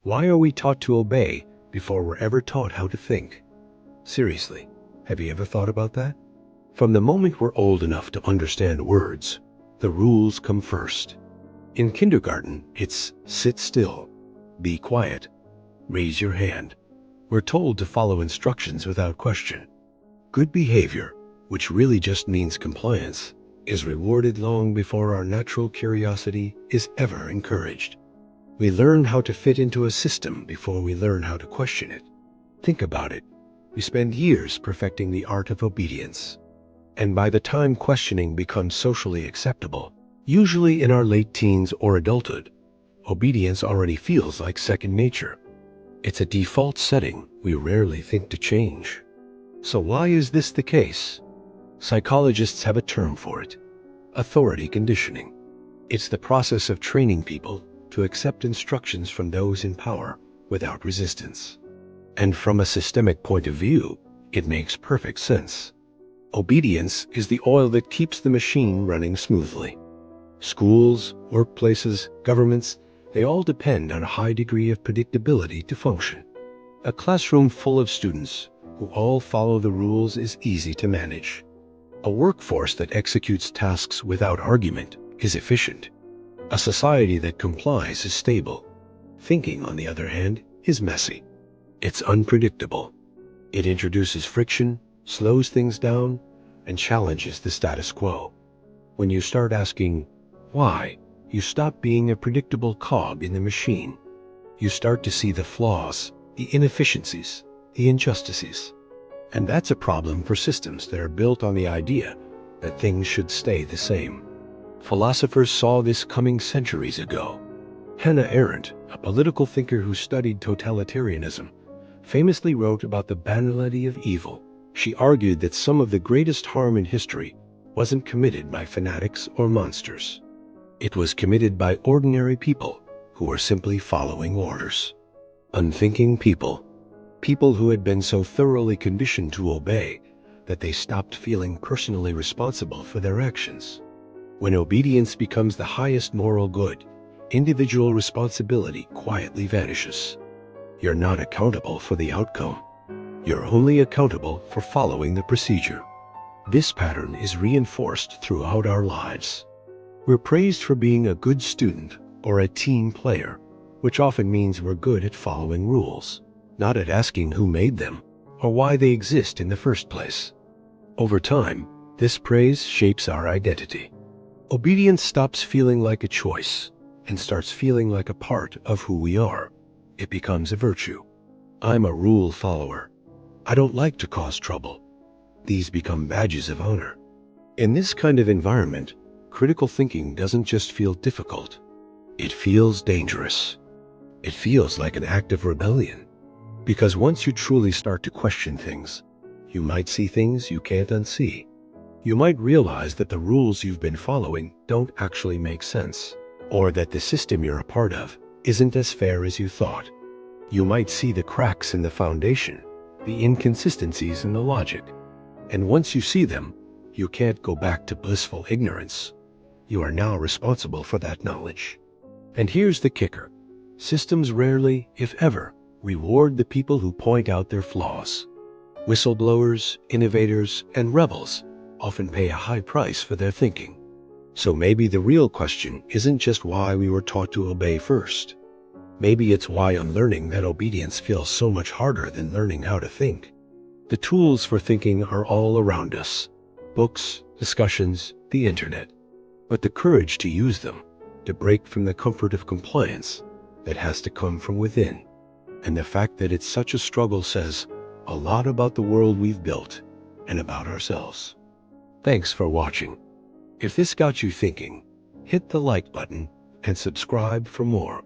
Why are we taught to obey before we're ever taught how to think? Seriously, have you ever thought about that? From the moment we're old enough to understand words, the rules come first. In kindergarten, it's sit still, be quiet, raise your hand. We're told to follow instructions without question. Good behavior, which really just means compliance, is rewarded long before our natural curiosity is ever encouraged. We learn how to fit into a system before we learn how to question it. Think about it. We spend years perfecting the art of obedience. And by the time questioning becomes socially acceptable, usually in our late teens or adulthood, obedience already feels like second nature. It's a default setting we rarely think to change. So why is this the case? Psychologists have a term for it: authority conditioning. It's the process of training people to accept instructions from those in power without resistance. And from a systemic point of view, it makes perfect sense. Obedience is the oil that keeps the machine running smoothly. Schools, workplaces, governments, they all depend on a high degree of predictability to function. A classroom full of students who all follow the rules is easy to manage. A workforce that executes tasks without argument is efficient. A society that complies is stable. Thinking, on the other hand, is messy. It's unpredictable. It introduces friction, slows things down, and challenges the status quo. When you start asking why, you stop being a predictable cog in the machine. You start to see the flaws, the inefficiencies, the injustices. And that's a problem for systems that are built on the idea that things should stay the same. Philosophers saw this coming centuries ago. Hannah Arendt, a political thinker who studied totalitarianism, famously wrote about the banality of evil. She argued that some of the greatest harm in history wasn't committed by fanatics or monsters. It was committed by ordinary people who were simply following orders. Unthinking people. People who had been so thoroughly conditioned to obey that they stopped feeling personally responsible for their actions. When obedience becomes the highest moral good, individual responsibility quietly vanishes. You're not accountable for the outcome. You're only accountable for following the procedure. This pattern is reinforced throughout our lives. We're praised for being a good student or a team player, which often means we're good at following rules, not at asking who made them or why they exist in the first place. Over time, this praise shapes our identity. Obedience stops feeling like a choice and starts feeling like a part of who we are. It becomes a virtue. I'm a rule follower. I don't like to cause trouble. These become badges of honor. In this kind of environment, critical thinking doesn't just feel difficult. It feels dangerous. It feels like an act of rebellion. Because once you truly start to question things, you might see things you can't unsee. You might realize that the rules you've been following don't actually make sense, or that the system you're a part of isn't as fair as you thought. You might see the cracks in the foundation, the inconsistencies in the logic. And once you see them, you can't go back to blissful ignorance. You are now responsible for that knowledge. And here's the kicker. Systems rarely, if ever, reward the people who point out their flaws. Whistleblowers, innovators, and rebels often pay a high price for their thinking. So maybe the real question isn't just why we were taught to obey first. Maybe it's why unlearning that obedience feels so much harder than learning how to think. The tools for thinking are all around us: books, discussions, the internet. But the courage to use them, to break from the comfort of compliance, that has to come from within. And the fact that it's such a struggle says a lot about the world we've built and about ourselves. Thanks for watching. If this got you thinking, hit the like button and subscribe for more.